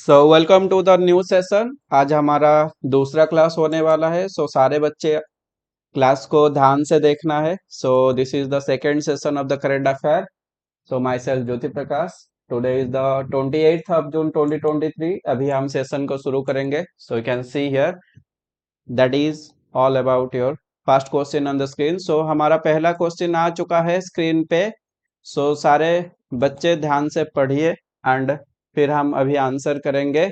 So welcome to the new session. आज हमारा दूसरा क्लास होने वाला है। सारे बच्चे क्लास को ध्यान से देखना है। This is the second session of the current affair. My self Jyoti Prakash. Today is the 28th of June 2023। अभी हम सेशन को शुरू करेंगे। सो you can see here that is all about your first question on the screen. हमारा पहला question आ चुका है screen पे। सारे बच्चे ध्यान से पढ़िए एंड फिर हम अभी आंसर करेंगे।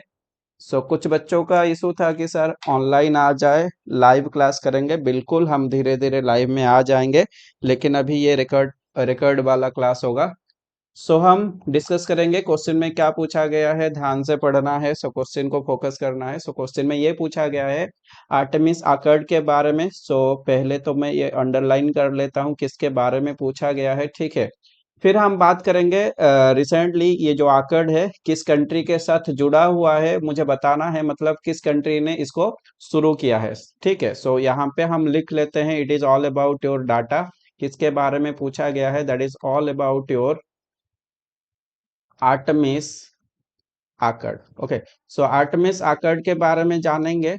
कुछ बच्चों का इशू था कि सर ऑनलाइन आ जाए, लाइव क्लास करेंगे। बिल्कुल हम धीरे धीरे लाइव में आ जाएंगे, लेकिन अभी ये रिकॉर्ड वाला क्लास होगा। हम डिस्कस करेंगे क्वेश्चन में क्या पूछा गया है। ध्यान से पढ़ना है। क्वेश्चन को फोकस करना है। क्वेश्चन में ये पूछा गया है आर्टेमिस अकॉर्ड के बारे में। पहले तो मैं ये अंडरलाइन कर लेता हूँ किसके बारे में पूछा गया है, ठीक है। फिर हम बात करेंगे रिसेंटली ये जो आकर्ड है किस कंट्री के साथ जुड़ा हुआ है, मुझे बताना है, मतलब किस कंट्री ने इसको शुरू किया है, ठीक है। यहाँ पे हम लिख लेते हैं it is all about your data. किसके बारे में पूछा गया है, that is all about your Artemis accord. Okay, Artemis accord के बारे में जानेंगे।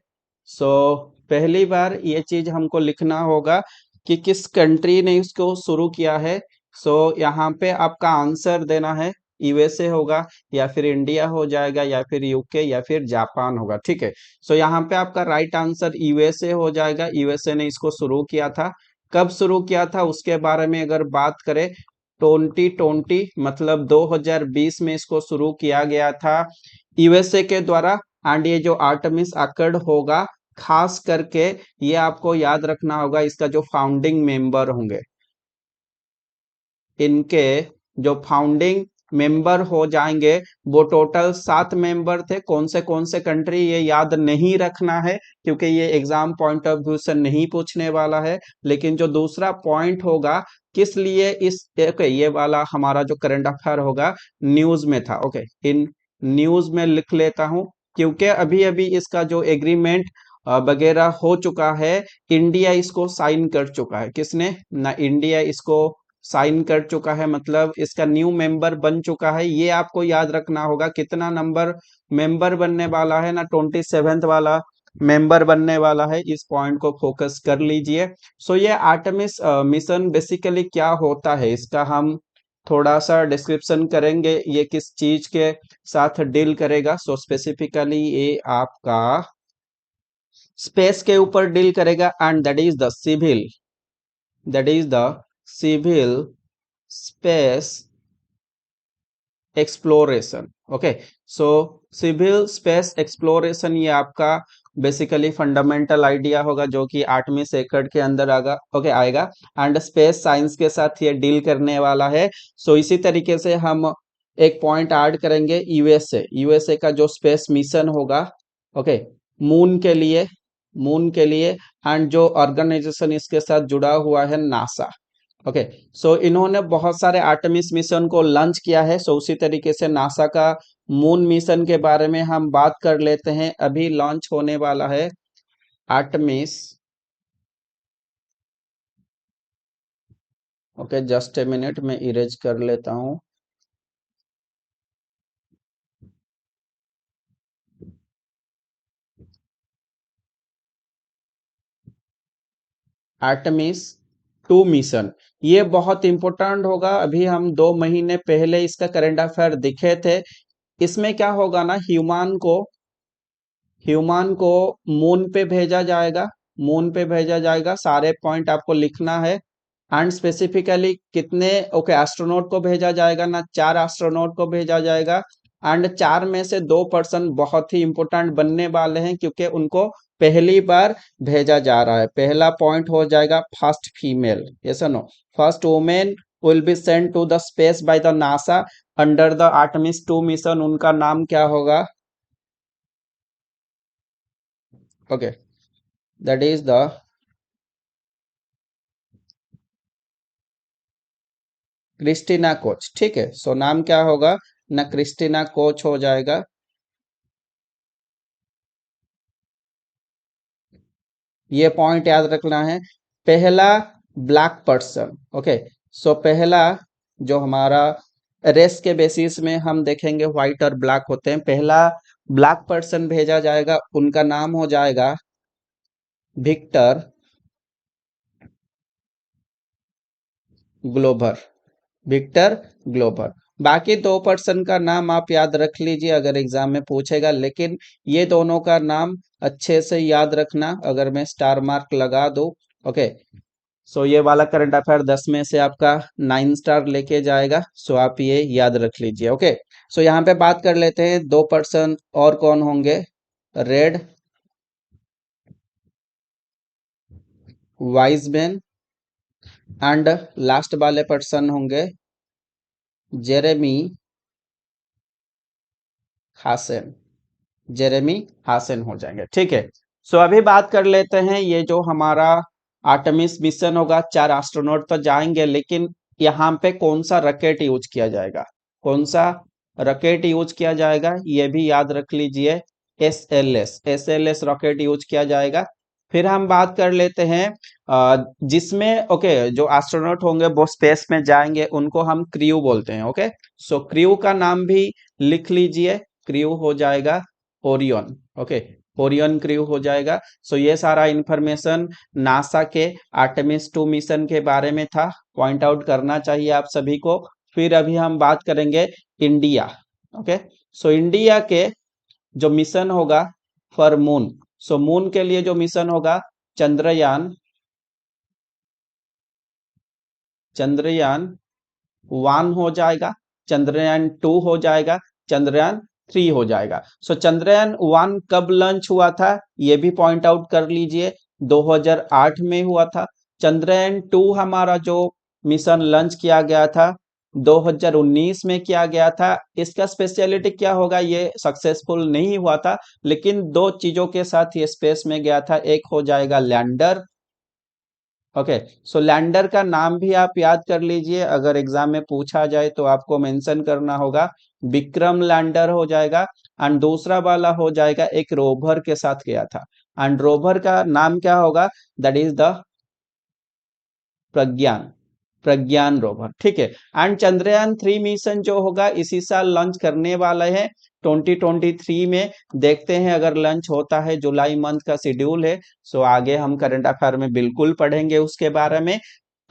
सो पहली बार ये चीज हमको लिखना होगा कि किस कंट्री ने इसको शुरू किया है। यहाँ पे आपका आंसर देना है यूएसए होगा, या फिर इंडिया हो जाएगा, या फिर यूके, या फिर जापान होगा, ठीक है। यहाँ पे आपका राइट आंसर यूएसए हो जाएगा। यूएसए ने इसको शुरू किया था। कब शुरू किया था उसके बारे में अगर बात करें, 2020 मतलब 2020 में इसको शुरू किया गया था यूएसए के द्वारा। एंड ये जो आर्टेमिस अकॉर्ड होगा, खास करके ये आपको याद रखना होगा, इसका जो फाउंडिंग मेंबर होंगे, इनके जो फाउंडिंग मेंबर हो जाएंगे वो टोटल 7 मेंबर थे। कौन से कंट्री ये याद नहीं रखना है, क्योंकि ये एग्जाम पॉइंट ऑफ व्यू से नहीं पूछने वाला है। लेकिन जो दूसरा पॉइंट होगा, किस लिए इस ये वाला हमारा जो करंट अफेयर होगा न्यूज में था। ओके, इन न्यूज में लिख लेता हूं, क्योंकि अभी अभी इसका जो एग्रीमेंट वगैरह हो चुका है, इंडिया इसको साइन कर चुका है। किसने ना, इंडिया इसको साइन कर चुका है, मतलब इसका न्यू मेंबर बन चुका है। ये आपको याद रखना होगा कितना नंबर मेंबर बनने वाला है ना, 27th वाला मेंबर बनने वाला है। इस पॉइंट को फोकस कर लीजिए। ये आर्टेमिस मिशन बेसिकली क्या होता है, इसका हम थोड़ा सा डिस्क्रिप्शन करेंगे, ये किस चीज के साथ डील करेगा। स्पेसिफिकली ये आपका स्पेस के ऊपर डील करेगा, and that is the civil space exploration. Okay, civil space exploration ये आपका बेसिकली फंडामेंटल आइडिया होगा, जो कि 8वीं सेकंड के अंदर आएगा। ओके, आएगा। एंड स्पेस साइंस के साथ ये डील करने वाला है। इसी तरीके से हम एक पॉइंट ऐड करेंगे, यूएसए का जो स्पेस मिशन होगा, ओके, मून के लिए एंड जो ऑर्गेनाइजेशन इसके साथ जुड़ा हुआ है, नासा। ओके, इन्होंने बहुत सारे आर्टेमिस मिशन को लॉन्च किया है। उसी तरीके से नासा का मून मिशन के बारे में हम बात कर लेते हैं। अभी लॉन्च होने वाला है Artemis. Okay, just a minute, मैं इरेज कर लेता हूं। आर्टेमिस 2 मिशन, ये बहुत इंपॉर्टेंट होगा। अभी हम 2 महीने पहले इसका करंट अफेयर दिखे थे। इसमें क्या होगा ना, ह्यूमन को मून पे भेजा जाएगा। सारे पॉइंट आपको लिखना है। एंड स्पेसिफिकली कितने, ओके, एस्ट्रोनॉट को भेजा जाएगा ना, 4 एस्ट्रोनॉट को भेजा जाएगा। एंड 4 में से 2 पर्सन बहुत ही इंपॉर्टेंट बनने वाले हैं, क्योंकि उनको पहली बार भेजा जा रहा है। पहला पॉइंट हो जाएगा फर्स्ट फीमेल, यस और no, first women will be sent to the space by the NASA under the Artemis 2 mission. उनका नाम क्या होगा, okay, that is the Christina Koch, ठीक है। नाम क्या होगा ना, क्रिस्टीना कोच हो जाएगा। ये पॉइंट याद रखना है। पहला ब्लैक पर्सन, ओके। पहला जो हमारा रेस के बेसिस में हम देखेंगे, व्हाइट और ब्लैक होते हैं। पहला ब्लैक पर्सन भेजा जाएगा, उनका नाम हो जाएगा विक्टर ग्लोबर, विक्टर ग्लोबर। बाकी 2 पर्सन का नाम आप याद रख लीजिए अगर एग्जाम में पूछेगा, लेकिन ये दोनों का नाम अच्छे से याद रखना अगर मैं स्टार मार्क लगा दूं। ओके, सो ये वाला करंट अफेयर 10 में से आपका 9 स्टार लेके जाएगा। सो आप ये याद रख लीजिए। ओके, सो यहाँ पे बात कर लेते हैं 2 पर्सन और कौन होंगे। रेड वाइजमैन एंड लास्ट वाले पर्सन होंगे जेरेमी हासन, जेरेमी हासन हो जाएंगे। ठीक है, सो अभी बात कर लेते हैं ये जो हमारा आर्टेमिस मिशन होगा, 4 एस्ट्रोनॉट तो जाएंगे, लेकिन यहाँ पे कौन सा रॉकेट यूज किया जाएगा, कौन सा रॉकेट यूज किया जाएगा ये भी याद रख लीजिए। एसएलएस रॉकेट यूज किया जाएगा। फिर हम बात कर लेते हैं जिसमें ओके जो एस्ट्रोनॉट होंगे वो स्पेस में जाएंगे, उनको हम क्रू बोलते हैं। ओके, सो क्रू का नाम भी लिख लीजिए, क्रू हो जाएगा ओरियन। ओके, ओरियन क्रू हो जाएगा। सो ये सारा इंफॉर्मेशन नासा के आर्टेमिस 2 मिशन के बारे में था, पॉइंट आउट करना चाहिए आप सभी को। फिर अभी हम बात करेंगे इंडिया। ओके, सो इंडिया के जो मिशन होगा फॉर मून, सो मून के लिए जो मिशन होगा चंद्रयान, चंद्रयान 1 हो जाएगा, चंद्रयान 2 हो जाएगा, चंद्रयान 3 हो जाएगा। सो चंद्रयान 1 कब लॉन्च हुआ था ये भी पॉइंट आउट कर लीजिए, 2008 में हुआ था। चंद्रयान 2 हमारा जो मिशन लॉन्च किया गया था 2019 में किया गया था। इसका स्पेशलिटी क्या होगा, ये सक्सेसफुल नहीं हुआ था, लेकिन 2 चीजों के साथ ये स्पेस में गया था। एक हो जाएगा लैंडर। ओके, सो लैंडर का नाम भी आप याद कर लीजिए, अगर एग्जाम में पूछा जाए तो आपको मेंशन करना होगा, विक्रम लैंडर हो जाएगा। एंड दूसरा वाला हो जाएगा एक रोवर के साथ गया था, एंड रोवर का नाम क्या होगा, that is the Pragyan, Pragyan rover. ठीक है, एंड चंद्रयान 3 मिशन जो होगा इसी साल लॉन्च करने वाला है 2023 में। देखते हैं अगर लॉन्च होता है, जुलाई मंथ का शेड्यूल है। सो आगे हम करंट अफेयर में बिल्कुल पढ़ेंगे उसके बारे में।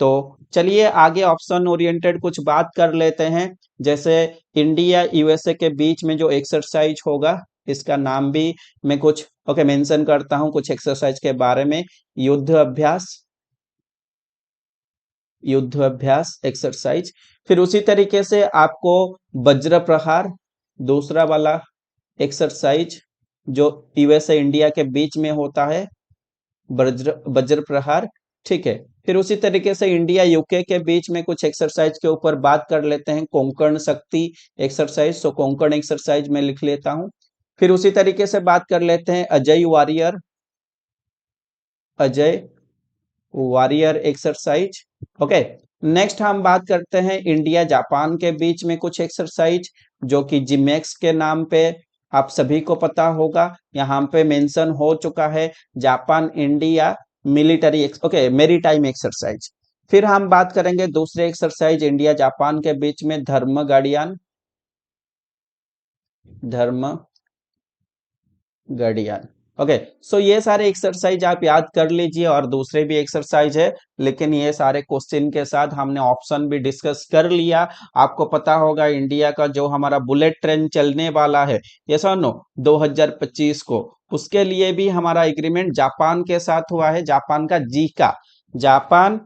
तो चलिए आगे ऑप्शन ओरिएंटेड कुछ बात कर लेते हैं। जैसे इंडिया यूएसए के बीच में जो एक्सरसाइज होगा, इसका नाम भी मैं कुछ मेंशन करता हूं कुछ एक्सरसाइज के बारे में। युद्ध अभ्यास, युद्ध अभ्यास एक्सरसाइज। फिर उसी तरीके से आपको वज्र प्रहार, दूसरा वाला एक्सरसाइज जो यूएसए इंडिया के बीच में होता है, वज्र वज्र प्रहार। ठीक है, फिर उसी तरीके से इंडिया यूके के बीच में कुछ एक्सरसाइज के ऊपर बात कर लेते हैं, कोंकण शक्ति एक्सरसाइज। सो कोंकण एक्सरसाइज में लिख लेता हूं। फिर उसी तरीके से बात कर लेते हैं Ajay warrior, Ajay warrior exercise. Okay, next हम बात करते हैं इंडिया जापान के बीच में कुछ एक्सरसाइज जो कि जिमेक्स के नाम पे आप सभी को पता होगा, यहाँ पे मेंशन हो चुका है, Japan India military maritime exercise. फिर हम बात करेंगे दूसरे एक्सरसाइज इंडिया जापान के बीच में धर्म गाड़ियान, धर्म गाड़ियान। ओके, सो ये सारे एक्सरसाइज आप याद कर लीजिए, और दूसरे भी एक्सरसाइज है, लेकिन ये सारे क्वेश्चन के साथ हमने ऑप्शन भी डिस्कस कर लिया। आपको पता होगा इंडिया का जो हमारा बुलेट ट्रेन चलने वाला है, ये सुनो 2025 को, उसके लिए भी हमारा एग्रीमेंट जापान के साथ हुआ है, जापान का Zika, Japan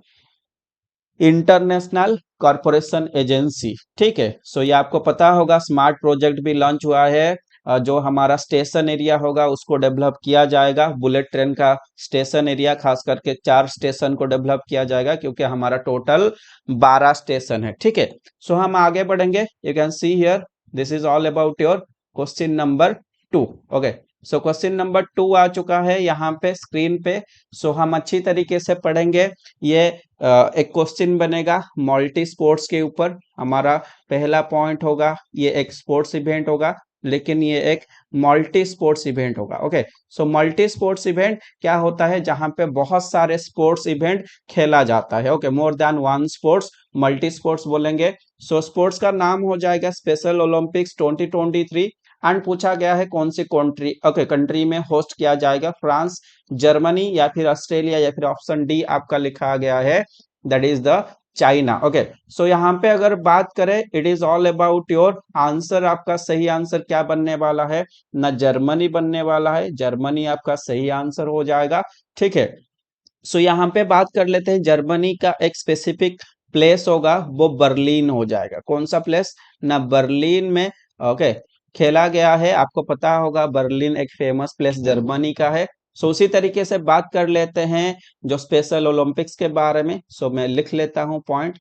international corporation agency. ठीक है, सो ये आपको पता होगा। स्मार्ट प्रोजेक्ट भी लॉन्च हुआ है, जो हमारा स्टेशन एरिया होगा उसको डेवलप किया जाएगा, बुलेट ट्रेन का स्टेशन एरिया, खास करके 4 स्टेशन को डेवलप किया जाएगा, क्योंकि हमारा टोटल 12 स्टेशन है। ठीक है, सो हम आगे बढ़ेंगे। You can see here, this is all about your question number 2। Okay, so question number 2 आ चुका है यहाँ पे स्क्रीन पे। सो हम अच्छी तरीके से पढ़ेंगे। ये एक क्वेश्चन बनेगा मल्टी स्पोर्ट्स के ऊपर। हमारा पहला पॉइंट होगा ये एक स्पोर्ट्स इवेंट होगा, लेकिन ये एक मल्टी स्पोर्ट्स इवेंट होगा। Okay, so multi sports event क्या होता है, जहां पे बहुत सारे स्पोर्ट्स इवेंट खेला जाता है। Okay, more than one sports, multi sports बोलेंगे। सो स्पोर्ट्स का नाम हो जाएगा स्पेशल ओलंपिक्स 2023, एंड पूछा गया है कौन सी कंट्री, ओके, कंट्री में होस्ट किया जाएगा, फ्रांस, जर्मनी या फिर ऑस्ट्रेलिया या फिर ऑप्शन डी आपका लिखा गया है, that is the China. Okay, so यहाँ पे अगर बात करें, it is all about your answer, आपका सही आंसर क्या बनने वाला है ना, जर्मनी बनने वाला है, जर्मनी आपका सही आंसर हो जाएगा। ठीक है, सो यहाँ पे बात कर लेते हैं, जर्मनी का एक स्पेसिफिक प्लेस होगा, वो बर्लिन हो जाएगा। कौन सा प्लेस ना, बर्लिन में ओके खेला गया है, आपको पता होगा बर्लिन एक फेमस प्लेस जर्मनी का है। सो उसी तरीके से बात कर लेते हैं जो स्पेशल ओलंपिक्स के बारे में। सो मैं लिख लेता हूं point.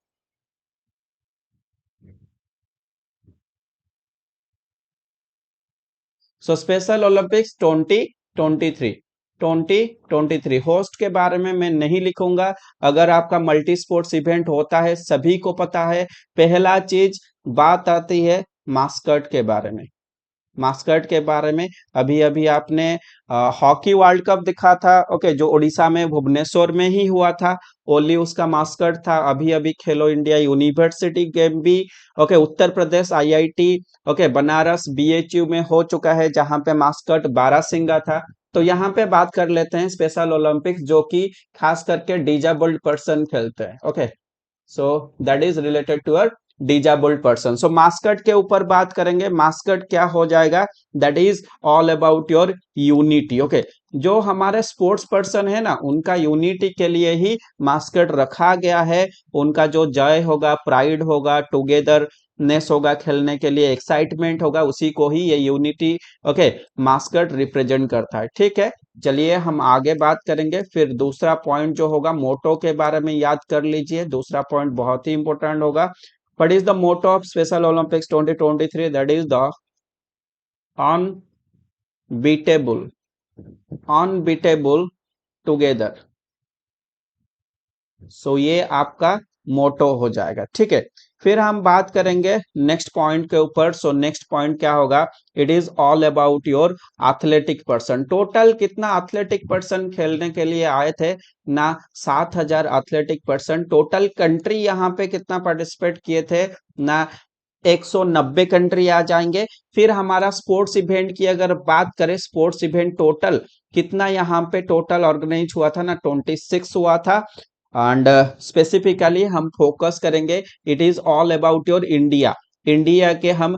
So special Olympics 2023, 2023 host के बारे में मैं नहीं लिखूंगा। अगर आपका मल्टी स्पोर्ट्स इवेंट होता है, सभी को पता है, पहला चीज बात आती है मास्कट के बारे में। मास्कट के बारे में अभी अभी आपने हॉकी वर्ल्ड कप दिखा था, ओके, जो उड़ीसा में भुवनेश्वर में ही हुआ था, ओली उसका मास्कट था। अभी अभी खेलो इंडिया यूनिवर्सिटी गेम भी okay Uttar Pradesh IIT okay Banaras BHU में हो चुका है, जहां पे मास्कट बारहसिंगा था। तो यहाँ पे बात कर लेते हैं स्पेशल ओलंपिक्स, जो कि खास करके डिजेबल्ड पर्सन खेलते हैं। Okay, so that is related to uh disabled person. So mascot के ऊपर बात करेंगे, मास्कट क्या हो जाएगा, that is all about your unity. Okay, जो हमारे स्पोर्ट्स पर्सन है ना, उनका यूनिटी के लिए ही मास्कट रखा गया है। उनका जो जय होगा, प्राइड होगा, टुगेदर नेस होगा, खेलने के लिए एक्साइटमेंट होगा, उसी को ही ये यूनिटी ओके मास्कट रिप्रेजेंट करता है। ठीक है, चलिए हम आगे बात करेंगे। फिर दूसरा पॉइंट जो होगा मोटो के बारे में याद कर लीजिए, दूसरा पॉइंट बहुत ही इंपॉर्टेंट होगा। What is the motto of special Olympics 2023, that is the unbeatable, unbeatable together. So ये आपका मोटो हो जाएगा। ठीक है, फिर हम बात करेंगे नेक्स्ट पॉइंट के ऊपर। सो नेक्स्ट पॉइंट क्या होगा, it is all about your athletic person. Total कितना एथलेटिक पर्सन खेलने के लिए आए थे ना, 7,000 एथलेटिक पर्सन। टोटल कंट्री यहाँ पे कितना पार्टिसिपेट किए थे ना, 190 कंट्री आ जाएंगे। फिर हमारा स्पोर्ट्स इवेंट की अगर बात करें, स्पोर्ट्स इवेंट टोटल कितना यहाँ पे टोटल ऑर्गेनाइज हुआ था ना, 26 हुआ था। एंड स्पेसिफिकली हम फोकस करेंगे, it is all about your India. India के हम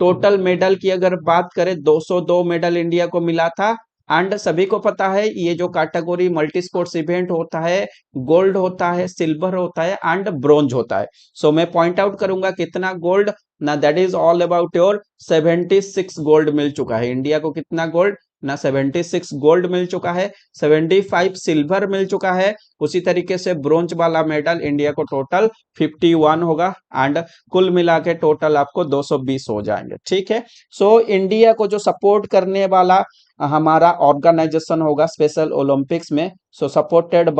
टोटल मेडल की अगर बात करें, 202 मेडल इंडिया को मिला था। एंड सभी को पता है ये जो कैटेगरी मल्टी स्पोर्ट्स इवेंट होता है, गोल्ड होता है, सिल्वर होता है एंड ब्रोंज होता है। सो मैं पॉइंट आउट करूंगा कितना गोल्ड ना, that is all about your 76 gold मिल चुका है इंडिया को। कितना गोल्ड ना, 76 गोल्ड मिल चुका है, 75 सिल्वर मिल चुका है। उसी तरीके से ब्रोंज वाला मेडल इंडिया को टोटल 51 होगा एंड कुल मिला के टोटल आपको 220 हो जाएंगे। ठीक है, सो इंडिया को जो सपोर्ट करने वाला हमारा ऑर्गेनाइजेशन होगा स्पेशल ओलंपिक्स में, सो सपोर्टेड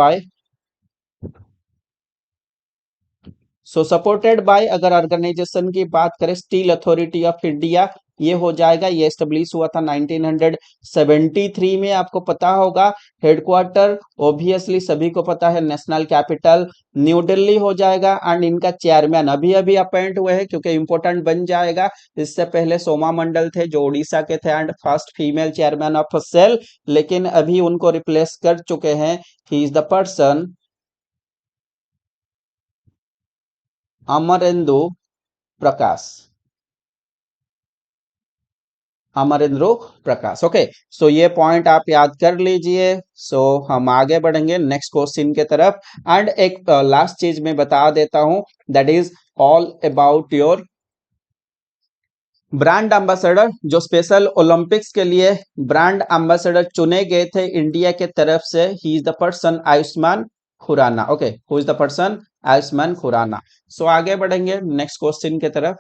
बाय अगर ऑर्गेनाइजेशन की बात करें, स्टील अथॉरिटी ऑफ इंडिया, ये हो जाएगा। ये एस्टेब्लिश हुआ था 1973 में, आपको पता होगा। हेडक्वार्टर ऑब्वियसली सभी को पता है, नेशनल कैपिटल न्यू दिल्ली हो जाएगा। एंड इनका चेयरमैन अभी अभी अपॉइंट हुए हैं, क्योंकि इंपॉर्टेंट बन जाएगा। इससे पहले सोमा मंडल थे जो उड़ीसा के थे and first female chairman of SAIL, लेकिन अभी उनको रिप्लेस कर चुके हैं। He is the person Amarendu Prakash, Amarendra Prakash. Okay, so ये पॉइंट आप याद कर लीजिए। सो हम आगे बढ़ेंगे नेक्स्ट क्वेश्चन के तरफ। एंड एक लास्ट चीज मैं बता देता हूं, that is all about your brand ambassador. जो स्पेशल ओलंपिक्स के लिए ब्रांड एम्बेसडर चुने गए थे इंडिया के तरफ से, he is the person Ayushmann Khurrana. Okay, who is the person Ayushmann Khurrana. So आगे बढ़ेंगे नेक्स्ट क्वेश्चन के तरफ।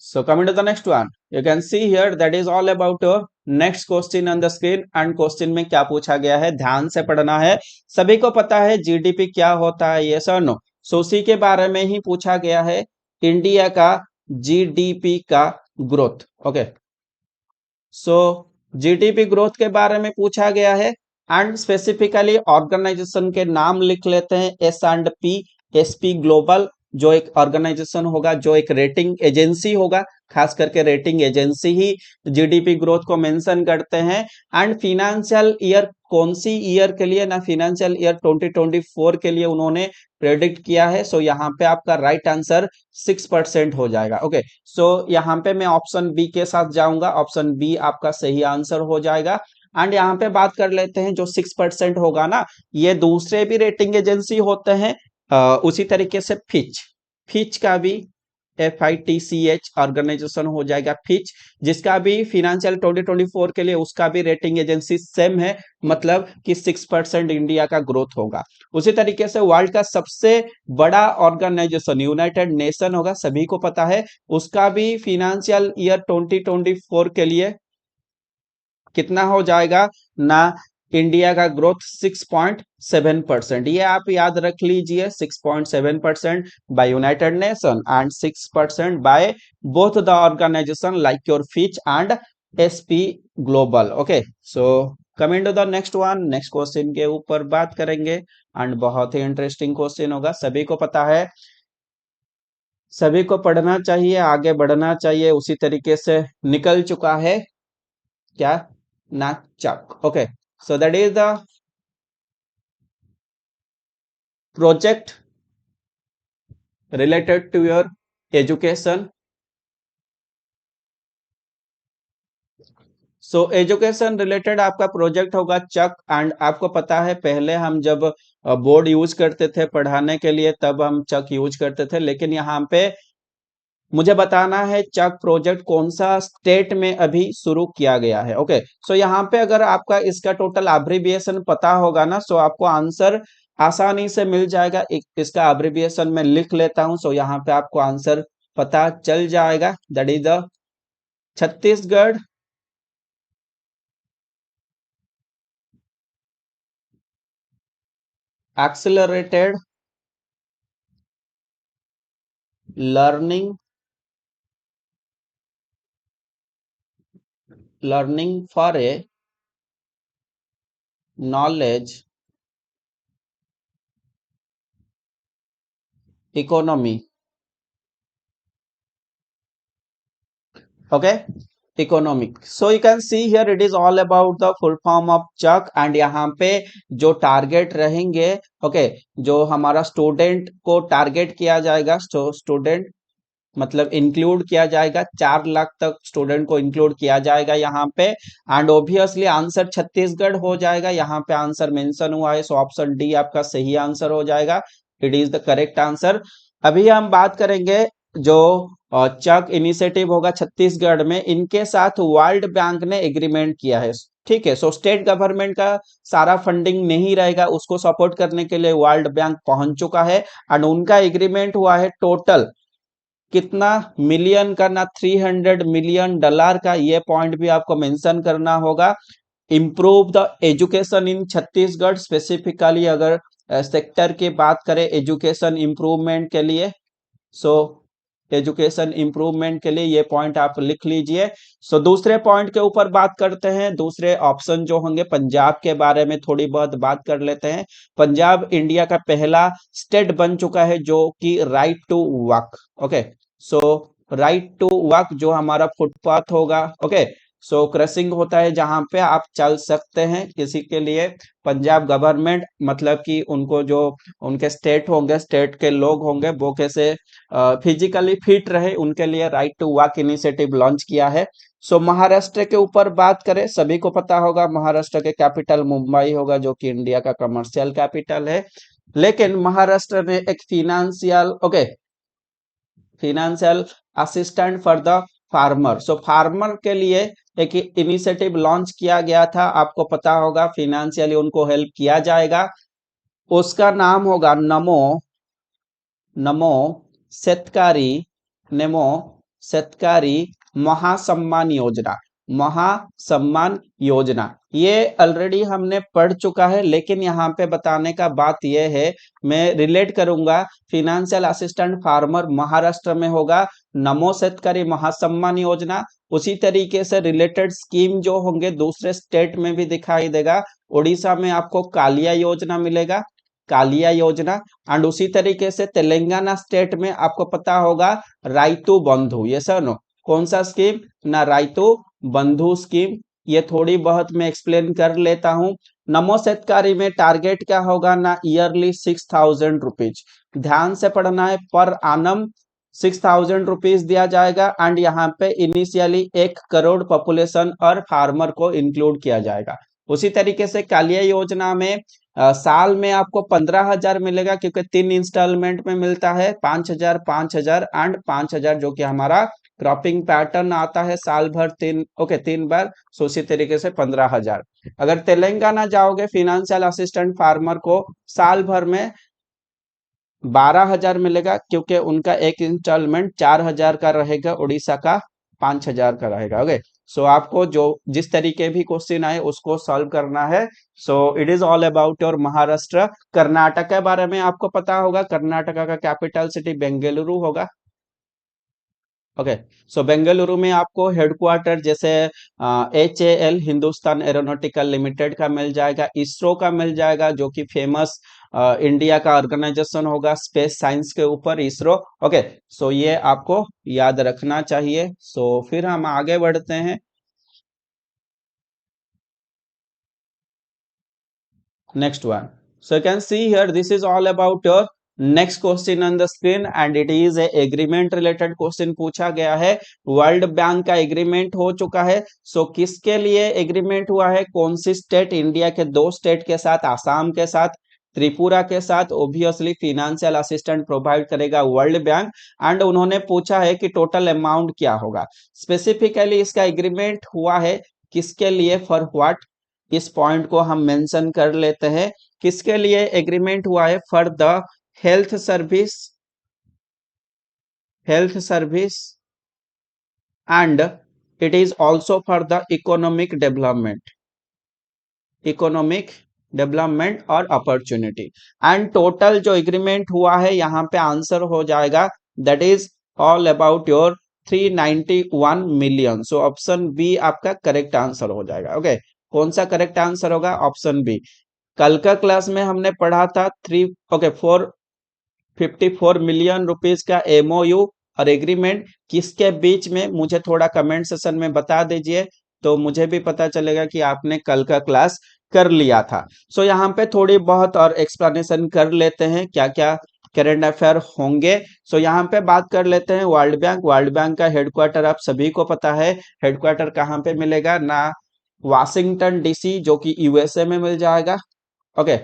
So coming to the next one, you can see here that is all about your next question on the screen। and question में क्या पूछा गया है, ध्यान से पढ़ना है। सभी को पता है जीडीपी क्या होता है, यस और नो। सो उसी के बारे में ही पूछा गया है, इंडिया का जीडीपी का ग्रोथ। ओके, सो जीडीपी ग्रोथ के बारे में पूछा गया है। एंड स्पेसिफिकली ऑर्गेनाइजेशन के नाम लिख लेते हैं, S and P, SP global, जो एक ऑर्गेनाइजेशन होगा, जो एक रेटिंग एजेंसी होगा, खास करके रेटिंग एजेंसी ही जीडीपी ग्रोथ को मेंशन करते हैं। एंड फिनेंशियल ईयर कौन सी ईयर के लिए ना, फिनेंशियल ईयर 2024 के लिए उन्होंने प्रेडिक्ट किया है। सो यहाँ पे आपका राइट आंसर 6% हो जाएगा। ओके, सो यहाँ पे मैं ऑप्शन बी के साथ जाऊंगा, ऑप्शन बी आपका सही आंसर हो जाएगा। एंड यहाँ पे बात कर लेते हैं, जो 6% होगा ना, ये दूसरे भी रेटिंग एजेंसी होते हैं, उसी तरीके से फिच, फिच का भी FITCH ऑर्गेनाइजेशन हो जाएगा फिच, जिसका भी फिनेंशियल 2024 के लिए उसका भी रेटिंग एजेंसी सेम है, मतलब कि 6% इंडिया का ग्रोथ होगा। उसी तरीके से वर्ल्ड का सबसे बड़ा ऑर्गेनाइजेशन यूनाइटेड नेशन होगा, सभी को पता है, उसका भी फिनेंशियल ईयर 2024 के लिए कितना हो जाएगा ना, इंडिया का ग्रोथ 6.7%। ये आप याद रख लीजिए, 6.7% by United Nation and 6% by both the organisation like your Fitch and SP global. Okay, so coming to the next one, next question के ऊपर बात करेंगे एंड बहुत ही इंटरेस्टिंग क्वेश्चन होगा, सभी को पता है, सभी को पढ़ना चाहिए, आगे बढ़ना चाहिए, उसी तरीके से निकल चुका है क्या ना, चक। Okay, so that is the project related to your education। So education related आपका प्रोजेक्ट होगा चक। एंड आपको पता है, पहले हम जब बोर्ड यूज करते थे पढ़ाने के लिए तब हम चक यूज करते थे, लेकिन यहाँ पे मुझे बताना है चक प्रोजेक्ट कौन सा स्टेट में अभी शुरू किया गया है। ओके, सो यहाँ पे अगर आपका इसका टोटल अब्रिविएशन पता होगा ना, सो आपको आंसर आसानी से मिल जाएगा। एक इसका अब्रिविएशन में लिख लेता हूं, सो यहाँ पे आपको आंसर पता चल जाएगा, that is the Chhattisgarh accelerated learning for a knowledge economy. Okay, economic. So you can see here it is all about the full form of CHAK. And यहाँ पे जो टारगेट रहेंगे, ओके, जो हमारा स्टूडेंट को टारगेट किया जाएगा, स्टूडेंट मतलब इंक्लूड किया जाएगा, 4 लाख तक स्टूडेंट को इंक्लूड किया जाएगा यहाँ पे। एंड ऑब्वियसली आंसर छत्तीसगढ़ हो जाएगा, यहाँ पे आंसर मेंशन हुआ है, सो ऑप्शन डी आपका सही आंसर हो जाएगा, it is the correct answer. अभी हम बात करेंगे जो चक इनिशिएटिव होगा छत्तीसगढ़ में, इनके साथ वर्ल्ड बैंक ने एग्रीमेंट किया है। ठीक है, सो स्टेट गवर्नमेंट का सारा फंडिंग नहीं रहेगा, उसको सपोर्ट करने के लिए वर्ल्ड बैंक पहुंच चुका है। एंड उनका एग्रीमेंट हुआ है टोटल कितना मिलियन का ना, $300 मिलियन का, ये पॉइंट भी आपको मेंशन करना होगा। Improve the education in Chhattisgarh, specifically अगर सेक्टर की बात करें एजुकेशन इम्प्रूवमेंट के लिए, सो एजुकेशन इम्प्रूवमेंट के लिए ये पॉइंट आप लिख लीजिए। सो दूसरे पॉइंट के ऊपर बात करते हैं, दूसरे ऑप्शन जो होंगे, पंजाब के बारे में थोड़ी बहुत बात कर लेते हैं। पंजाब इंडिया का पहला स्टेट बन चुका है जो कि right to walk. Okay, so right to walk जो हमारा फुटपाथ होगा, ओके, सो क्रसिंग होता है जहां पे आप चल सकते हैं किसी के लिए, पंजाब गवर्नमेंट मतलब कि उनको जो उनके स्टेट होंगे, स्टेट के लोग होंगे, वो कैसे फिजिकली फिट रहे उनके लिए right to walk initiative launch किया है। सो महाराष्ट्र के ऊपर बात करें, सभी को पता होगा महाराष्ट्र के कैपिटल मुंबई होगा, जो कि इंडिया का कमर्शियल कैपिटल है। लेकिन महाराष्ट्र में एक financial assistant for the farmer, so farmer के लिए एक इनिशिएटिव लॉन्च किया गया था, आपको पता होगा, फिनेंशियली उनको हेल्प किया जाएगा, उसका नाम होगा नमो नमो शेतकारी नमो शेतकारी महासम्मान योजना। महासम्मान योजना ये ऑलरेडी हमने पढ़ चुका है, लेकिन यहाँ पे बताने का बात यह है, मैं रिलेट करूंगा, फिनेंशियल असिस्टेंट फार्मर महाराष्ट्र में होगा नमो शेतकारी महासम्मान योजना। उसी तरीके से रिलेटेड स्कीम जो होंगे दूसरे स्टेट में भी दिखाई देगा, उड़ीसा में आपको कालिया योजना मिलेगा, कालिया योजना। एंड उसी तरीके से तेलंगाना स्टेट में आपको पता होगा राइतु बंधु, ये सर नो, कौन सा स्कीम ना, राइतु बंधु स्कीम। ये थोड़ी बहुत मैं एक्सप्लेन कर लेता हूं। नमो शेतकारी में टारगेट क्या होगा ना, ईयरली 6,000 रुपीज, ध्यान से पढ़ना है, पर आनम 6,000 रुपीज दिया जाएगा। एंड यहाँ पे इनिशियली 1 करोड़ पॉपुलेशन और फार्मर को इंक्लूड किया जाएगा। उसी तरीके से कालिया योजना में साल में आपको 15,000 मिलेगा, क्योंकि 3 इंस्टॉलमेंट में मिलता है, 5,000, 5,000 एंड 5,000, जो कि हमारा क्रॉपिंग पैटर्न आता है साल भर 3 बार। सो उसी तरीके से 15,000। अगर तेलंगाना जाओगे, फाइनेंशियल असिस्टेंट फार्मर को साल भर में 12,000 मिलेगा, क्योंकि उनका एक इंस्टॉलमेंट 4,000 का रहेगा, उड़ीसा का 5,000 का रहेगा। ओके, सो आपको जो जिस तरीके भी क्वेश्चन आए उसको सॉल्व करना है। So it is all about your Maharashtra. Karnataka के बारे में आपको पता होगा, कर्नाटका का कैपिटल सिटी बेंगलुरु होगा। ओके, सो बेंगलुरु में आपको हेडक्वार्टर जैसे HAL हिंदुस्तान एरोनॉटिकल लिमिटेड का मिल जाएगा, इसरो का मिल जाएगा, जो कि फेमस इंडिया का ऑर्गेनाइजेशन होगा स्पेस साइंस के ऊपर, इसरो। ओके, सो ये आपको याद रखना चाहिए। सो फिर हम आगे बढ़ते हैं। Next one. So you can see here, this is all about your next question on the screen and it is a agreement related question पूछा गया है। वर्ल्ड बैंक का एग्रीमेंट हो चुका है। सो किसके लिए एग्रीमेंट हुआ है, कौन सी स्टेट, इंडिया के 2 स्टेट के साथ, आसाम के साथ, त्रिपुरा के साथ। ओब्वियसली फिनेंशियल असिस्टेंट प्रोवाइड करेगा वर्ल्ड बैंक। एंड उन्होंने पूछा है कि टोटल अमाउंट क्या होगा। स्पेसिफिकली इसका एग्रीमेंट हुआ है किसके लिए, फॉर व्हाट, इस पॉइंट को हम मेंशन कर लेते हैं। किसके लिए एग्रीमेंट हुआ है, for the health service, health service and it is also for the economic development, economic development और अपॉर्चुनिटी। एंड टोटल जो एग्रीमेंट हुआ है यहाँ पे आंसर हो जाएगा, that is all about your 391 million. So option B आपका करेक्ट आंसर हो जाएगा। ओके, कौन सा करेक्ट आंसर होगा, ऑप्शन बी। कल का क्लास में हमने पढ़ा था 454 मिलियन रुपीज का MOU और एग्रीमेंट किसके बीच में, मुझे थोड़ा कमेंट सेशन में बता दीजिए, तो मुझे भी पता चलेगा कि आपने कल का क्लास कर लिया था। सो यहाँ पे थोड़ी बहुत और एक्सप्लेनेशन कर लेते हैं क्या क्या करंट अफेयर होंगे। सो यहाँ पे बात कर लेते हैं वर्ल्ड बैंक। वर्ल्ड बैंक का हेडक्वार्टर आप सभी को पता है, हेडक्वार्टर कहाँ पे मिलेगा ना, वाशिंगटन DC, जो कि USA में मिल जाएगा। ओके,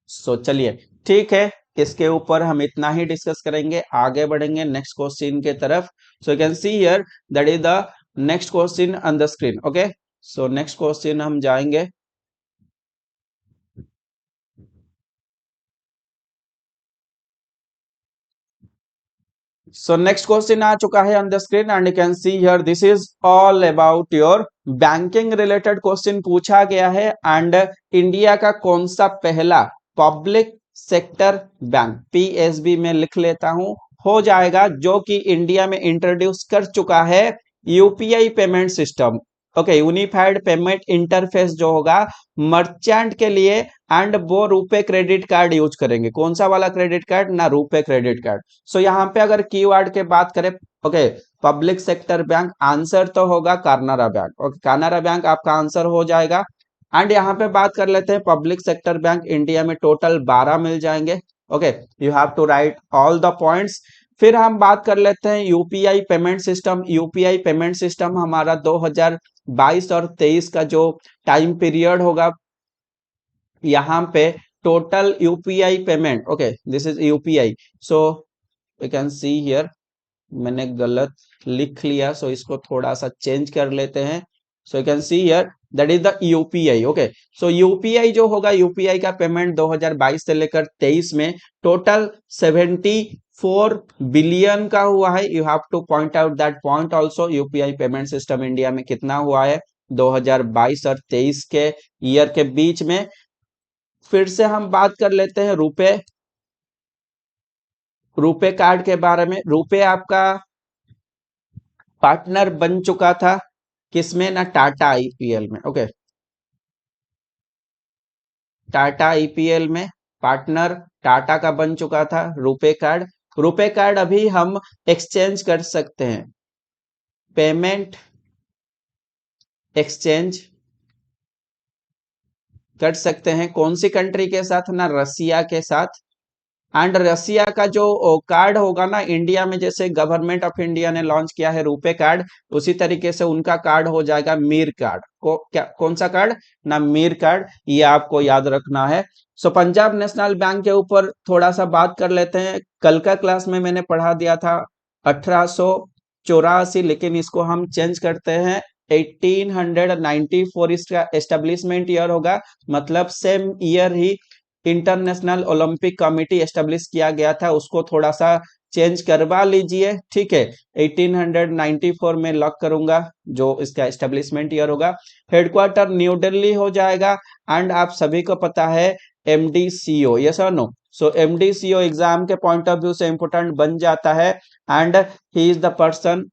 सो चलिए ठीक है, इसके ऊपर हम इतना ही डिस्कस करेंगे, आगे बढ़ेंगे नेक्स्ट क्वेश्चन के तरफ। सो you can see here, that is the next question on the screen. Okay, so next question हम जाएंगे। सो नेक्स्ट क्वेश्चन आ चुका है on the screen and you can see here, this is all about your banking related question पूछा गया है। And India का कौन सा पहला पब्लिक सेक्टर बैंक, PSB में लिख लेता हूं, हो जाएगा, जो कि इंडिया में इंट्रोड्यूस कर चुका है UPI payment system. Okay, unified payment interface जो होगा मर्चेंट के लिए। एंड वो रुपे क्रेडिट कार्ड यूज करेंगे, कौन सा वाला क्रेडिट कार्ड ना, रुपे क्रेडिट कार्ड। सो यहाँ पे अगर कीवर्ड के बात करें, okay, public sector bank, answer तो होगा Canara bank. Okay, Canara bank आपका आंसर हो जाएगा। एंड यहाँ पे बात कर लेते हैं पब्लिक सेक्टर बैंक, इंडिया में टोटल 12 मिल जाएंगे। Okay, you have to write all the points. फिर हम बात कर लेते हैं UPI payment system. UPI payment system हमारा 2022 और 23 का जो टाइम पीरियड होगा, यहाँ पे total UPI payment, okay, this is UPI. So you can see here, मैंने गलत लिख लिया, सो इसको थोड़ा सा चेंज कर लेते हैं। सो you can see here, that is the UPI. Okay, so UPI जो होगा, यूपीआई का पेमेंट 2022 से लेकर 23 में टोटल 74 बिलियन का हुआ है। You have two point out that point also, UPI payment system India में कितना हुआ है 2022 और 23 के ईयर के बीच में। फिर से हम बात कर लेते हैं रुपए, रुपे कार्ड के बारे में। रुपे आपका पार्टनर बन चुका था किसमें ना, टाटा आईपीएल में। ओके, टाटा आईपीएल में। पार्टनर टाटा का बन चुका था रुपे कार्ड। रुपे कार्ड अभी हम एक्सचेंज कर सकते हैं, पेमेंट एक्सचेंज कर सकते हैं कौन सी कंट्री के साथ ना, रसिया के साथ। एंड रसिया का जो कार्ड होगा ना, इंडिया में जैसे गवर्नमेंट ऑफ इंडिया ने लॉन्च किया है रुपे कार्ड, उसी तरीके से उनका कार्ड हो जाएगा मीर कार्ड। क्या कौन सा कार्ड ना, मीर कार्ड, ये आपको याद रखना है। सो पंजाब नेशनल बैंक के ऊपर थोड़ा सा बात कर लेते हैं। कल का क्लास में मैंने पढ़ा दिया था 1884, लेकिन इसको हम चेंज करते हैं 1894 इसका एस्टेब्लिशमेंट ईयर होगा, मतलब सेम ईयर ही इंटरनेशनल ओलंपिक कमेटी एस्टेब्लिश किया गया था, उसको थोड़ा सा चेंज करवा लीजिए, ठीक है। 1894 में लॉक करूंगा जो इसका एस्टेब्लिशमेंट ईयर होगा। हेडक्वार्टर न्यू दिल्ली हो जाएगा। एंड आप सभी को पता है एमडीसीओ, यस और नो। सो एमडीसीओ एग्जाम के पॉइंट ऑफ व्यू से इंपोर्टेंट बन जाता है। And he is the person,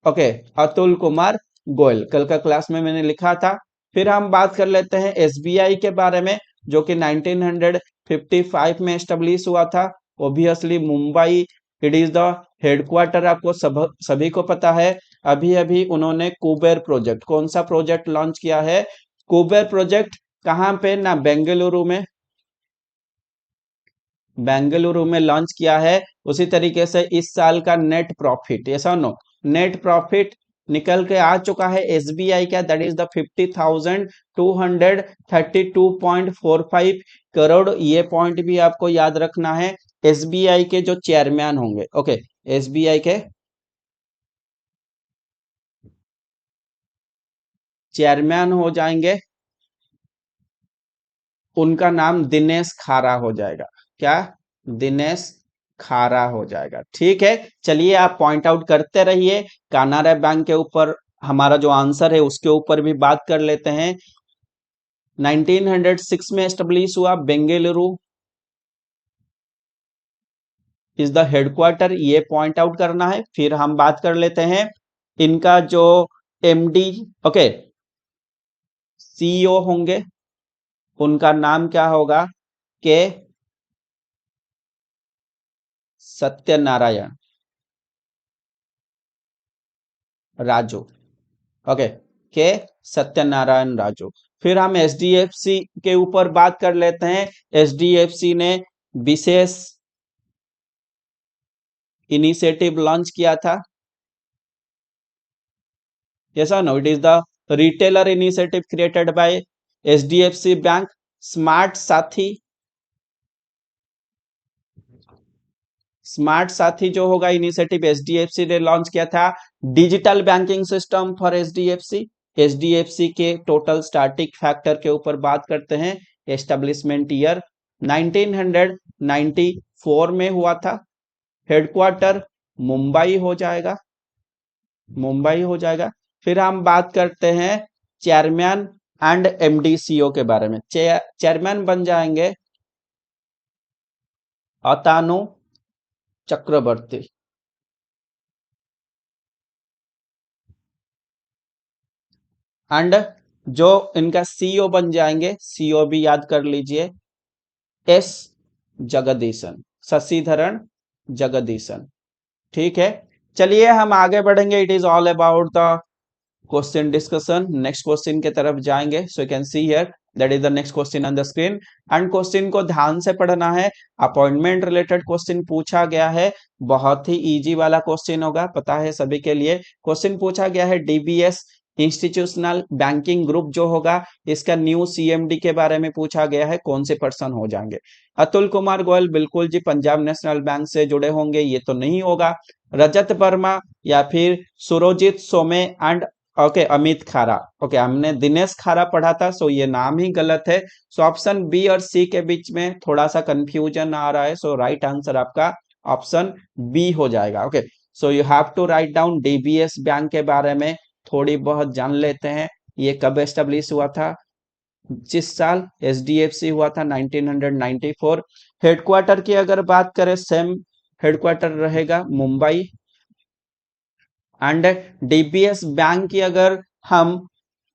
okay, Atul Kumar Goyal, कल का क्लास में मैंने लिखा था। फिर हम बात कर लेते हैं एसबीआई के बारे में, जो कि 1955 में एस्टेब्लिश हुआ था, obviously Mumbai, it is the headquarter, आपको सभी को पता है। अभी अभी उन्होंने कुबेर प्रोजेक्ट, कौन सा प्रोजेक्ट लॉन्च किया है, कुबेर प्रोजेक्ट, कहां पे ना, बेंगलुरु में, बेंगलुरु में लॉन्च किया है। उसी तरीके से इस साल का नेट प्रॉफिट, ऐसा नो, नेट प्रॉफिट निकल के आ चुका है एसबीआई का, दैट इज द 50,232.45 करोड़। ये पॉइंट भी आपको याद रखना है। एसबीआई के जो चेयरमैन होंगे, ओके, एसबीआई के चेयरमैन हो जाएंगे, उनका नाम दिनेश खारा हो जाएगा। क्या, दिनेश खारा हो जाएगा, ठीक है। चलिए आप पॉइंट आउट करते रहिए। कानाडा बैंक के ऊपर हमारा जो आंसर है उसके ऊपर भी बात कर लेते हैं। 1906 में एस्टेब्लिश हुआ, बेंगलुरु इज द हेडक्वार्टर, ये पॉइंट आउट करना है। फिर हम बात कर लेते हैं इनका जो एमडी, ओके, सीईओ होंगे, उनका नाम क्या होगा, के सत्यनारायण राजू, ओके, के सत्यनारायण राजू। फिर हम एचडीएफसी के ऊपर बात कर लेते हैं। एचडीएफसी ने विशेष इनिशिएटिव लॉन्च किया था, yes or no, it is the retailer initiative created by HDFC Bank, smart साथी, स्मार्ट साथी जो होगा इनिशिएटिव एचडीएफसी ने लॉन्च किया था। Digital banking system for HDFC, HDFC के टोटल स्टार्टिंग फैक्टर के ऊपर बात करते हैं। एस्टेब्लिशमेंट ईयर 1994 में हुआ था। हेडक्वार्टर मुंबई हो जाएगा, मुंबई हो जाएगा। फिर हम बात करते हैं चेयरमैन एंड एमडीसीओ के बारे में। चेयरमैन बन जाएंगे अतानु चक्रवर्ती, एंड जो इनका सीईओ बन जाएंगे, सीईओ भी याद कर लीजिए, एस जगदीशन, शशिधरन जगदीशन, ठीक है। चलिए हम आगे बढ़ेंगे। It is all about the question discussion. Next question की तरफ जाएंगे। सो you can see here that is the next question on the screen. And question को ध्यान से पढ़ना है, अपॉइंटमेंट रिलेटेड क्वेश्चन पूछा गया है, बहुत ही इजी वाला क्वेश्चन होगा, पता है सभी के लिए। क्वेश्चन पूछा गया है डीबीएस इंस्टीट्यूशनल बैंकिंग ग्रुप जो होगा, इसका न्यू सीएमडी के बारे में पूछा गया है, कौन से पर्सन हो जाएंगे। अतुल कुमार गोयल, बिल्कुल जी, पंजाब नेशनल बैंक से जुड़े होंगे, ये तो नहीं होगा। रजत वर्मा या फिर सुरोजित सोमे एंड, ओके, अमित खारा, ओके, हमने दिनेश खारा पढ़ा था, सो ये नाम ही गलत है। सो ऑप्शन बी और सी के बीच में थोड़ा सा कंफ्यूजन आ रहा है, सो राइट आंसर आपका ऑप्शन बी हो जाएगा। Okay, so you have to write down DBS bank के बारे में थोड़ी बहुत जान लेते हैं। ये कब एस्टेब्लिश हुआ था, जिस साल एचडीएफसी हुआ था 1994। हेडक्वार्टर की अगर बात करें, सेम हेडक्वार्टर रहेगा मुंबई। एंड डीबीएस बैंक की अगर हम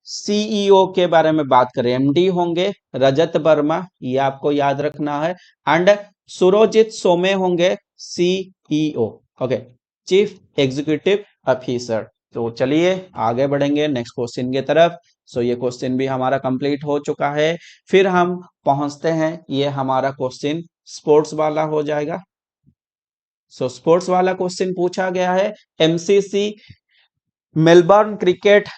सीईओ के बारे में बात करें, एमडी होंगे रजत वर्मा, ये आपको याद रखना है, एंड सुरोजित सोमे होंगे CEO, okay, chief executive officer. तो चलिए आगे बढ़ेंगे नेक्स्ट क्वेश्चन की तरफ। सो ये क्वेश्चन भी हमारा कंप्लीट हो चुका है। फिर हम पहुंचते हैं, ये हमारा क्वेश्चन स्पोर्ट्स वाला हो जाएगा। सो स्पोर्ट्स वाला क्वेश्चन पूछा गया है, MCC Melbourne cricket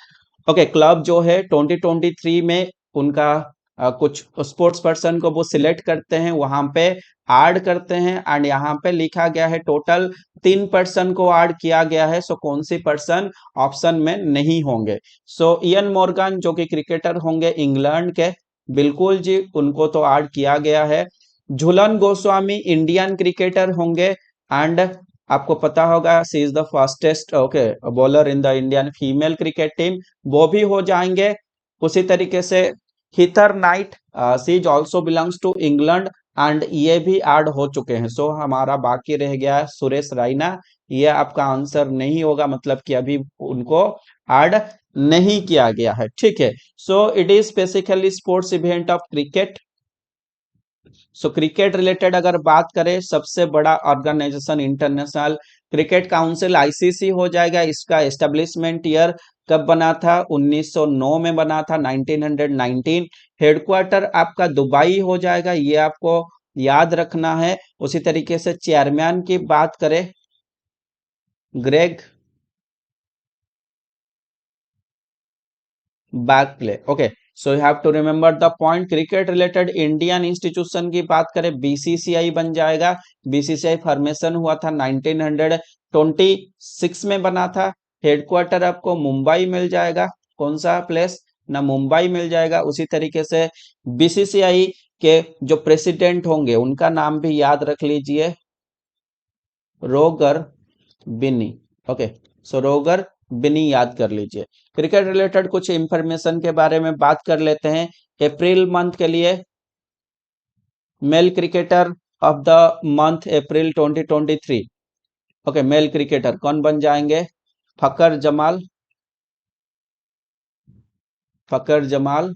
okay club जो है 2023 में उनका कुछ स्पोर्ट्स पर्सन को वो सिलेक्ट करते हैं, वहां पे ऐड करते हैं, एंड यहाँ पे लिखा गया है टोटल 3 पर्सन को ऐड किया गया है। सो कौन सी पर्सन ऑप्शन में नहीं होंगे? सो इयन मॉर्गन जो कि क्रिकेटर होंगे इंग्लैंड के, बिल्कुल जी उनको तो ऐड किया गया है। झूलन गोस्वामी इंडियन क्रिकेटर होंगे, एंड आपको पता होगा she is the fastest okay bowler in the Indian female cricket team, वो भी हो जाएंगे। उसी तरीके से Heather Knight she is also belongs to England, and ये भी ऐड हो चुके हैं। सो हमारा बाकी रह गया है सुरेश रैना, ये आपका आंसर नहीं होगा, मतलब कि अभी उनको ऐड नहीं किया गया है, ठीक है। So it is basically sports event of cricket. So cricket related अगर बात करें, सबसे बड़ा organisation international cricket council ICC हो जाएगा। इसका एस्टेब्लिशमेंट ईयर कब बना था? 1909 में बना था, 1919। हेडक्वार्टर आपका दुबई हो जाएगा, ये आपको याद रखना है। उसी तरीके से चेयरमैन की बात करें, Greg Barclay, okay. So you have to remember the point. Cricket related Indian institution की बात करें, बीसीसीआई बन जाएगा। बीसीसीआई फॉर्मेशन हुआ था 1926 में बना था। हेडक्वार्टर आपको मुंबई मिल जाएगा, कौन सा प्लेस ना, मुंबई मिल जाएगा। उसी तरीके से बीसीसीआई के जो प्रेसिडेंट होंगे उनका नाम भी याद रख लीजिए, रोगर बिनी, ओके। सो रोगर बिनी याद कर लीजिए। क्रिकेट रिलेटेड कुछ इंफॉर्मेशन के बारे में बात कर लेते हैं। अप्रैल मंथ के लिए male cricketer of the month April 2023, okay, male cricketer कौन बन जाएंगे? फकर जमाल, फकर जमाल।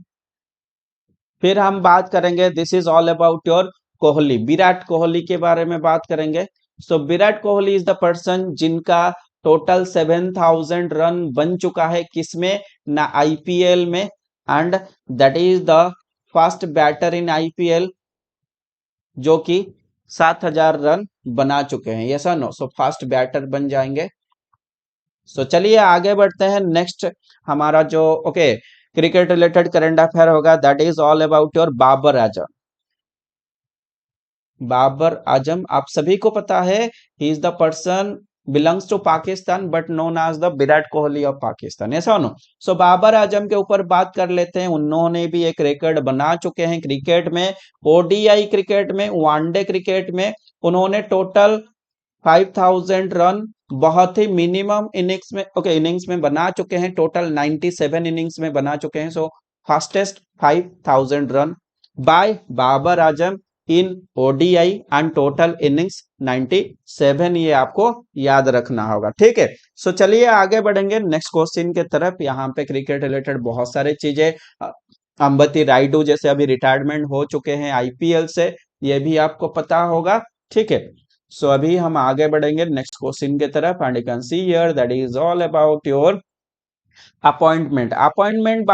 फिर हम बात करेंगे, this is all about your Kohli, Virat Kohli के बारे में बात करेंगे। So Virat Kohli is the person जिनका टोटल 7000 रन बन चुका है, किसमें ना, आईपीएल में, and that is the first batter in IPL जो कि 7000 रन बना चुके हैं, यस और नो? सो फर्स्ट बैटर बन जाएंगे। सो चलिए आगे बढ़ते हैं। नेक्स्ट हमारा जो okay cricket related current affair होगा, that is all about your Babar Azam. Babar Azam आप सभी को पता है, he is the person belongs to Pakistan but known as the Virat Kohli of Pakistan, ऐसा नो? सो बाबर आजम के ऊपर बात कर लेते हैं। उन्होंने भी एक रिकॉर्ड बना चुके हैं क्रिकेट में, ओडीआई क्रिकेट में, वनडे क्रिकेट में। उन्होंने टोटल 5000 रन बहुत ही मिनिमम इनिंग्स में ओके इनिंग्स में बना चुके हैं, टोटल 97 इनिंग्स में बना चुके हैं। So fastest 5000 run by Babar Azam in ODI and total innings 97, ये आपको याद रखना होगा, ठीक है। सो चलिए आगे बढ़ेंगे नेक्स्ट क्वेश्चन के तरफ। यहाँ पे क्रिकेट रिलेटेड बहुत सारे चीजें, अंबती रायडू जैसे अभी रिटायरमेंट हो चुके हैं आईपीएल से, ये भी आपको पता होगा, ठीक है। सो अभी हम आगे बढ़ेंगे नेक्स्ट क्वेश्चन के तरफ, and you can see here that is all about your appointment. Appointment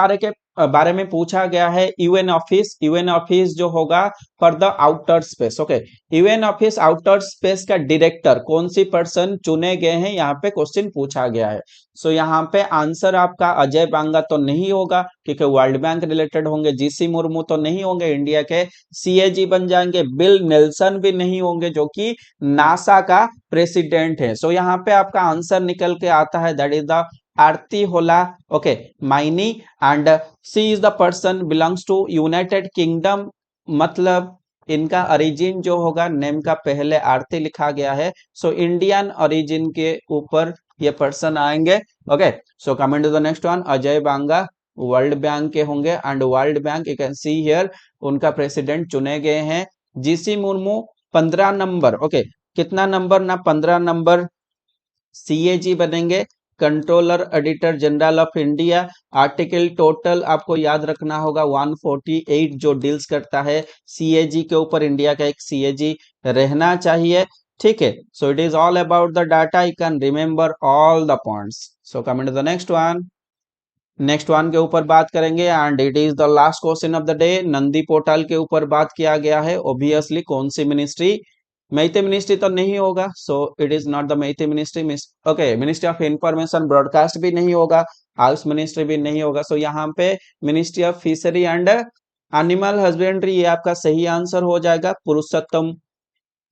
बारे में पूछा गया है। यूएन ऑफिस, यूएन ऑफिस जो होगा for the outer space, okay, UN office outer space का डायरेक्टर कौन सी पर्सन चुने गए हैं, यहाँ पे क्वेश्चन पूछा गया है। सो यहाँ पे आंसर आपका अजय बांगा तो नहीं होगा, क्योंकि वर्ल्ड बैंक रिलेटेड होंगे। जीसी मुर्मू तो नहीं होंगे, इंडिया के सीएजी बन जाएंगे। बिल नेल्सन भी नहीं होंगे, जो कि नासा का प्रेसिडेंट है। सो यहाँ पे आपका आंसर निकल के आता है, that is the Aarti Holla, okay, Maini, and she is the person belongs to United Kingdom, मतलब इनका ओरिजिन जो होगा, नेम का पहले आरती लिखा गया है। सो इंडियन ओरिजिन के ऊपर ये पर्सन आएंगे, okay. So coming to the next one, Ajay Banga World Bank के होंगे, and World Bank you can see here उनका प्रेसिडेंट चुने गए हैं। जीसी मुर्मू 15 नंबर, ओके, कितना नंबर ना, 15 नंबर सीएजी बनेंगे। Controller auditor general of India. Article total आपको याद रखना होगा 148 जो डील्स करता है सीएजी के ऊपर। इंडिया का एक सीएजी रहना चाहिए, ठीक है। So it is all about the data, you can remember all the points. So coming to the next one, next one के ऊपर बात करेंगे and it is the last question of the day. Nandi portal के ऊपर बात किया गया है। ऑब्वियसली कौन सी मिनिस्ट्री, मैते मिनिस्ट्री तो नहीं होगा, so it is not the मैते ministry. Okay, ministry of information broadcast भी नहीं होगा, आयुष मिनिस्ट्री भी नहीं होगा। सो यहाँ पे ministry of fishery and animal husbandry, ये आपका सही आंसर हो जाएगा। पुरुषोत्तम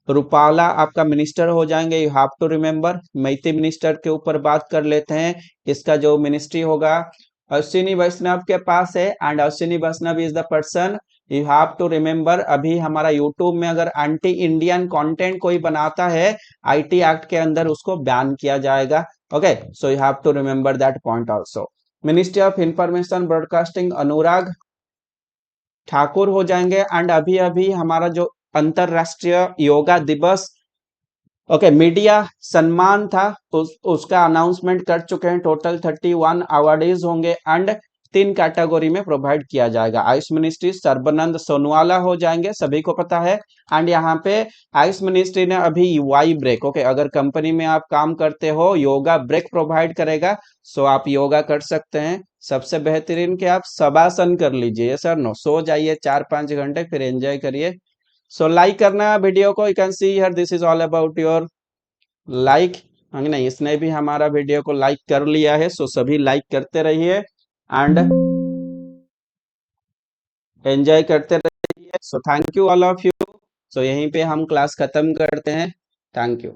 रूपाला आपका मिनिस्टर हो जाएंगे, यू हैव टू रिमेंबर। मैती मिनिस्टर के ऊपर बात कर लेते हैं। इसका जो मिनिस्ट्री होगा अश्विनी वैष्णव के पास है and Ashwini Vaishnaw is the person, you have to remember. अभी हमारा यूट्यूब में अगर एंटी इंडियन कंटेंट कोई बनाता है आईटी एक्ट के अंदर, उसको बैन किया जाएगा। Okay, so you have to remember that point also. Ministry of information broadcasting Anurag Thakur हो जाएंगे। एंड अभी अभी हमारा जो अंतरराष्ट्रीय योगा दिवस, ओके, मीडिया सम्मान था, उसका अनाउंसमेंट कर चुके हैं। टोटल 31 अवार्डीज होंगे एंड 3 कैटेगरी में प्रोवाइड किया जाएगा। आयुष मिनिस्ट्री सर्बानंद सोनवाला हो जाएंगे, सभी को पता है। एंड यहाँ पे आयुष मिनिस्ट्री ने अभी वाई ब्रेक, ओके, अगर कंपनी में आप काम करते हो योगा ब्रेक प्रोवाइड करेगा, सो आप योगा कर सकते हैं। सबसे बेहतरीन कि आप शवासन कर लीजिए, सर नो, सो जाइए 4-5 घंटे, फिर एंजॉय करिए। सो लाइक करना वीडियो को, you can see here this is all about your like. नहीं, इसने भी हमारा वीडियो को लाइक कर लिया है, सो सभी लाइक करते रहिए एंड एंजॉय करते रहिए। So thank you all of you. So यहीं पे हम क्लास खत्म करते हैं। Thank you.